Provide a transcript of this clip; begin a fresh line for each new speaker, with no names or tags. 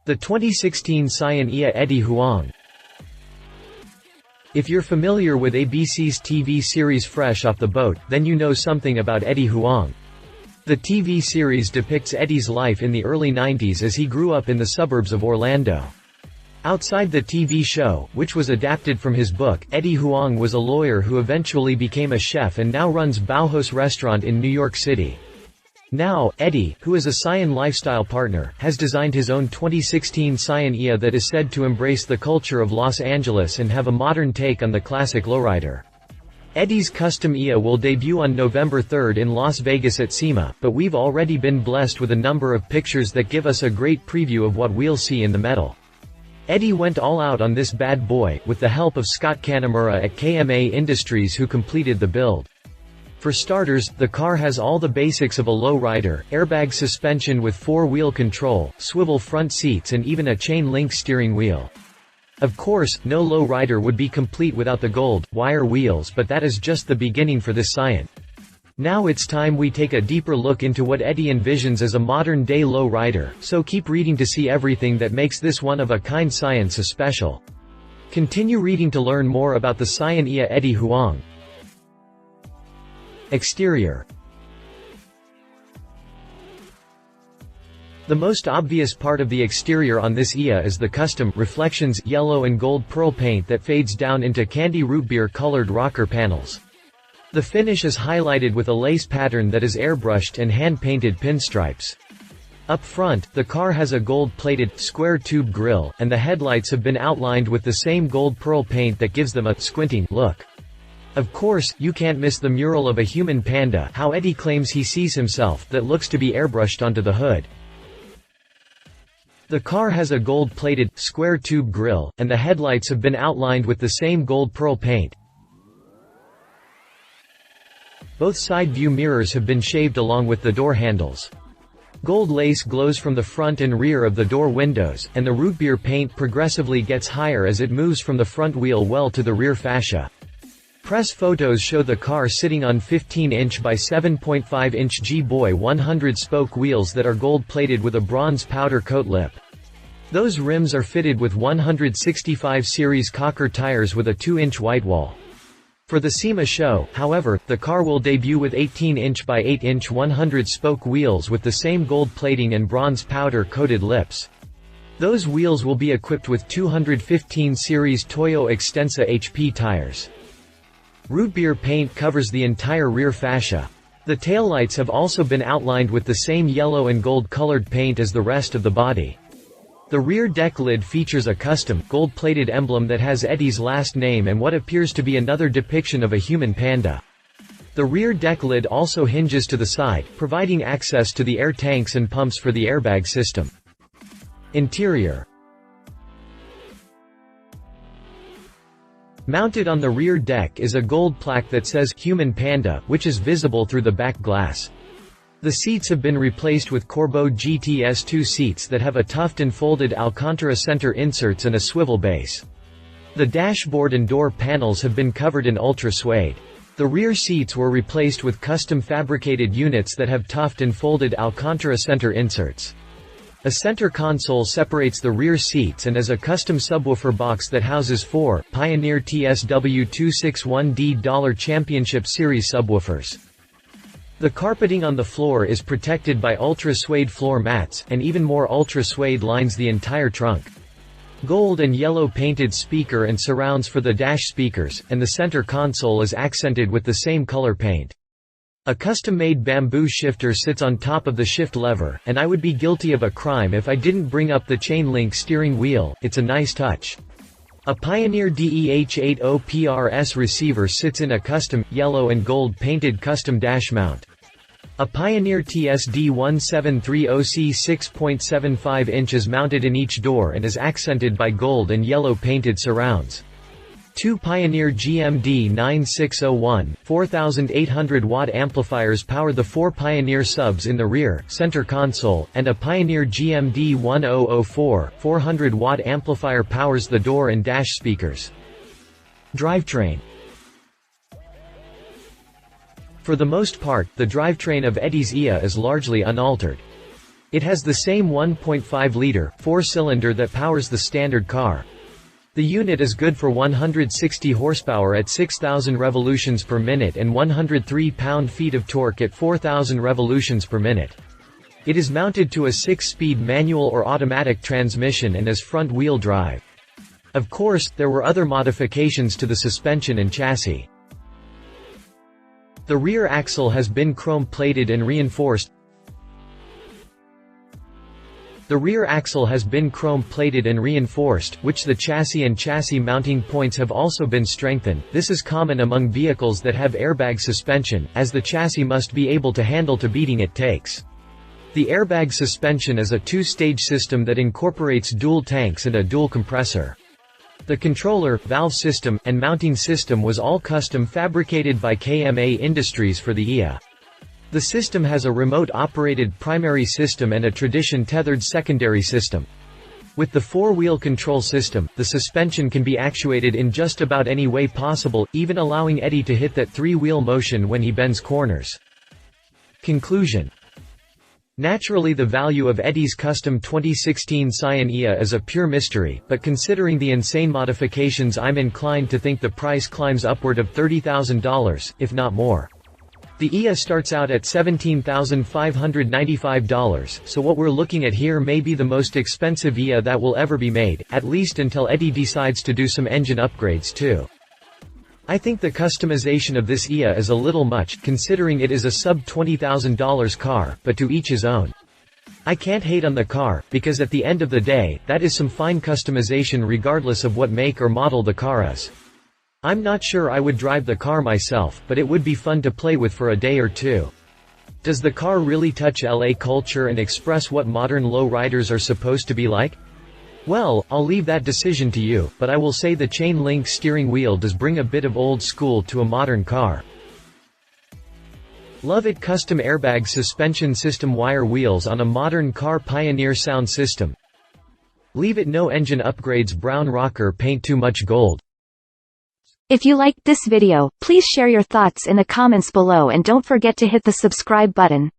The 2016 Scion Eddie Huang. If you're familiar with ABC's TV series Fresh Off the Boat, then you know something about Eddie Huang. The TV series depicts Eddie's life in the early 90s as he grew up in the suburbs of Orlando. Outside the TV show, which was adapted from his book, Eddie Huang was a lawyer who eventually became a chef and now runs BaoHaus restaurant in New York City. Now, Eddie, who is a Scion lifestyle partner, has designed his own 2016 Scion that is said to embrace the culture of Los Angeles and have a modern take on the classic lowrider. Eddie's custom will debut on November 3 in Las Vegas at SEMA, but we've already been blessed with a number of pictures that give us a great preview of what we'll see in the metal. Eddie went all out on this bad boy, with the help of Scott Kanemura at KMA Industries who completed the build. For starters, the car has all the basics of a lowrider: airbag suspension with 4-wheel control, swivel front seats and even a chain-link steering wheel. Of course, no lowrider would be complete without the gold, wire wheels, but that is just the beginning for this Scion. Now it's time we take a deeper look into what Eddie envisions as a modern-day lowrider, so keep reading to see everything that makes this one-of-a-kind Scion so special. Continue reading to learn more about the Scion Eddie Huang. Exterior. The most obvious part of the exterior on this is the custom reflections yellow and gold pearl paint that fades down into candy root beer colored rocker panels. The finish is highlighted with a lace pattern that is airbrushed and hand-painted pinstripes. Up front, the car has a gold-plated, square tube grille, and the headlights have been outlined with the same gold pearl paint that gives them a squinting look. Of course, you can't miss the mural of a human panda, how Eddie claims he sees himself, that looks to be airbrushed onto the hood. The car has a gold-plated, square tube grille, and the headlights have been outlined with the same gold pearl paint. Both side view mirrors have been shaved along with the door handles. Gold lace glows from the front and rear of the door windows, and the root beer paint progressively gets higher as it moves from the front wheel well to the rear fascia. Press photos show the car sitting on 15-inch by 7.5-inch G-Boy 100-spoke wheels that are gold-plated with a bronze powder coat lip. Those rims are fitted with 165 series Cocker tires with a 2-inch white wall. For the SEMA show, however, the car will debut with 18-inch by 8-inch 100-spoke wheels with the same gold plating and bronze powder coated lips. Those wheels will be equipped with 215 series Toyo Extensa HP tires. Root beer paint covers the entire rear fascia. The taillights have also been outlined with the same yellow and gold-colored paint as the rest of the body. The rear deck lid features a custom, gold-plated emblem that has Eddie's last name and what appears to be another depiction of a human panda. The rear deck lid also hinges to the side, providing access to the air tanks and pumps for the airbag system. Interior. Mounted on the rear deck is a gold plaque that says "Human Panda," which is visible through the back glass. The seats have been replaced with Corbeau GTS2 seats that have a tuft and folded Alcantara center inserts and a swivel base. The dashboard and door panels have been covered in ultra suede. The rear seats were replaced with custom fabricated units that have tuft and folded Alcantara center inserts. A center console separates the rear seats and is a custom subwoofer box that houses 4 Pioneer TSW261D Championship Series subwoofers. The carpeting on the floor is protected by ultra suede floor mats, and even more ultra suede lines the entire trunk. Gold and yellow painted speaker and surrounds for the dash speakers, and the center console is accented with the same color paint. A custom-made bamboo shifter sits on top of the shift lever, and I would be guilty of a crime if I didn't bring up the chain-link steering wheel. It's a nice touch. A Pioneer DEH80PRS receiver sits in a custom, yellow and gold painted custom dash mount. A Pioneer TSD1730C 6.75 inches mounted in each door and is accented by gold and yellow painted surrounds. 2 Pioneer GMD 9601, 4800-watt amplifiers power the 4 Pioneer subs in the rear, center console, and a Pioneer GMD 1004, 400-watt amplifier powers the door and dash speakers. Drivetrain. For the most part, the drivetrain of Eddie's is largely unaltered. It has the same 1.5-liter, 4-cylinder that powers the standard car. The unit is good for 160 horsepower at 6,000 revolutions per minute and 103 pound-feet of torque at 4,000 revolutions per minute. It is mounted to a 6-speed manual or automatic transmission and is front-wheel drive. Of course, there were other modifications to the suspension and chassis. The rear axle has been chrome-plated and reinforced. The rear axle has been chrome-plated and reinforced, which the chassis and chassis mounting points have also been strengthened. This is common among vehicles that have airbag suspension, as the chassis must be able to handle the beating it takes. The airbag suspension is a two-stage system that incorporates dual tanks and a dual compressor. The controller, valve system, and mounting system was all custom fabricated by KMA Industries for the IA. The system has a remote-operated primary system and a tradition tethered secondary system. With the four-wheel control system, the suspension can be actuated in just about any way possible, even allowing Eddie to hit that three-wheel motion when he bends corners. Conclusion. Naturally, the value of Eddie's custom 2016 Scion IA is a pure mystery, but considering the insane modifications, I'm inclined to think the price climbs upward of $30,000, if not more. The IA starts out at $17,595, so what we're looking at here may be the most expensive IA that will ever be made, at least until Eddie decides to do some engine upgrades too. I think the customization of this IA is a little much, considering it is a sub-$20,000 car, but to each his own. I can't hate on the car, because at the end of the day, that is some fine customization regardless of what make or model the car is. I'm not sure I would drive the car myself, but it would be fun to play with for a day or two. Does the car really touch LA culture and express what modern lowriders are supposed to be like? Well, I'll leave that decision to you, but I will say the chain-link steering wheel does bring a bit of old school to a modern car. Love it. Custom airbag suspension system, wire wheels on a modern car, Pioneer sound system. Leave it. No engine upgrades, brown rocker paint, too much gold.
If you liked this video, please share your thoughts in the comments below and don't forget to hit the subscribe button.